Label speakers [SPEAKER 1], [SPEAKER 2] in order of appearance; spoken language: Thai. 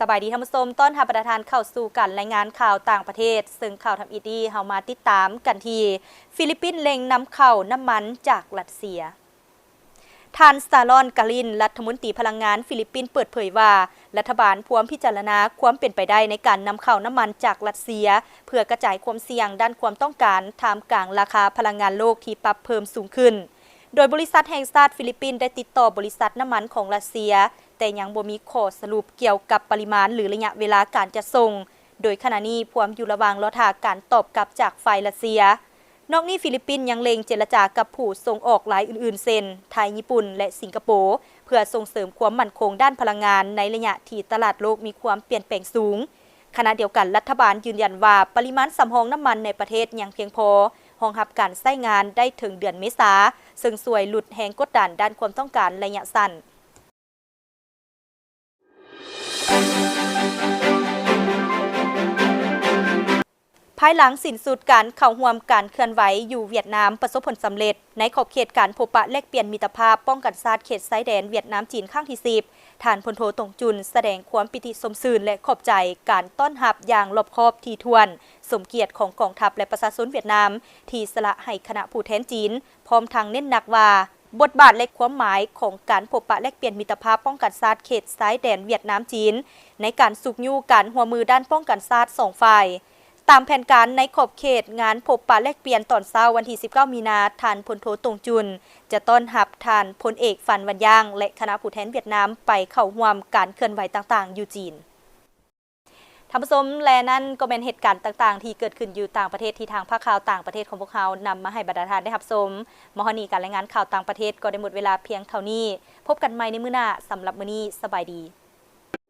[SPEAKER 1] สบายดีท่านผู้ชมต้อนรับประทานเข้าสู่การรายงานข่าวต่างประเทศซึ่งข่าวทำอีดีเฮามาติดตามกันที่ฟิลิปปินส์เล็งนำเข้าน้ำมันจากรัสเซียท่านสตาลอนกาลินรัฐมนตรีพลังงานฟิลิปปินส์เปิดเผยว่ารัฐบาลพร้อมพิจารณาความเป็นไปได้ในการนำเข้าน้ำมันจากรัสเซียเพื่อกระจายความเสี่ยงด้านความต้องการท่ามกลางราคาพลังงานโลกที่ปรับเพิ่มสูงขึ้นโดยบริษัทแห่งชาติฟิลิปปินส์ได้ติดต่อบริษัทน้ำมันของรัสเซียแต่ยังบ่มีข้อสรุปเกี่ยวกับปริมาณหรือระยะเวลาการจะส่งโดยขณะนี้พวมอยู่ระหว่างรอท่าการตอบกลับจากฝ่ายรัสเซียนอกนี้ฟิลิปปินส์ยังเล็งเจรจากับผู้ส่งออกรายอื่นๆเช่นไทยญี่ปุ่นและสิงคโปร์เพื่อส่งเสริมความมั่นคงด้านพลังงานในระยะที่ตลาดโลกมีความเปลี่ยนแปลงสูงขณะเดียวกันรัฐบาลยืนยันว่าปริมาณสำรองน้ำมันในประเทศยังเพียงพอรองรับการใช้งานได้ถึงเดือนเมษาซึ่งช่วยลดแรงกดดันด้านความต้องการระยะสั้นภายหลังสิ้นสุดการเข้าร่วมการเคลื่อนไหวอยู่เวียดนามประสบผลสำเร็จในขอบเขตการพบปะแลกเปลี่ยนมิตรภาพป้องกันชาติเขตชายแดนเวียดนามจีนครั้งที่10ท่านพลโทตงจุนแสดงความปิติสมชื่นและขอบใจการต้อนรับอย่างรอบคอบถี่ถ้วนสมเกียรติของกองทัพและประชาชนเวียดนามที่สละให้คณะผู้แทนจีนพร้อมทางเน้นหนักว่าบทบาทและความหมายของการพบปะแลกเปลี่ยนมิตรภาพป้องกันชาติเขตชายแดนเวียดนามจีนในการสุกยู่การหัวมือด้านป้องกันชาติ2ฝ่ายตามแผนการในขอบเขตงานพบปะแลกเปลี่ยนตอนเช้าวันที่19มีนาท่านพลโทตงจุนจะต้อนรับท่านพลเอกฟันวันย่างและคณะผู้แทนเวียดนามไปเข้าร่วมการเคลื่อนไหวต่างๆอยู่จีนท่านผู้ชมและนั่นก็เป็นเหตุการณ์ต่างๆที่เกิดขึ้นอยู่ต่างประเทศที่ทางภาคข่าวต่างประเทศของพวกเขานำมาให้บรรดาท่านได้รับชมมหนีการรายงานข่าวต่างประเทศก็ได้หมดเวลาเพียงเท่านี้พบกันใหม่ในมื้อหน้าสำหรับมื้อนี้สบายดี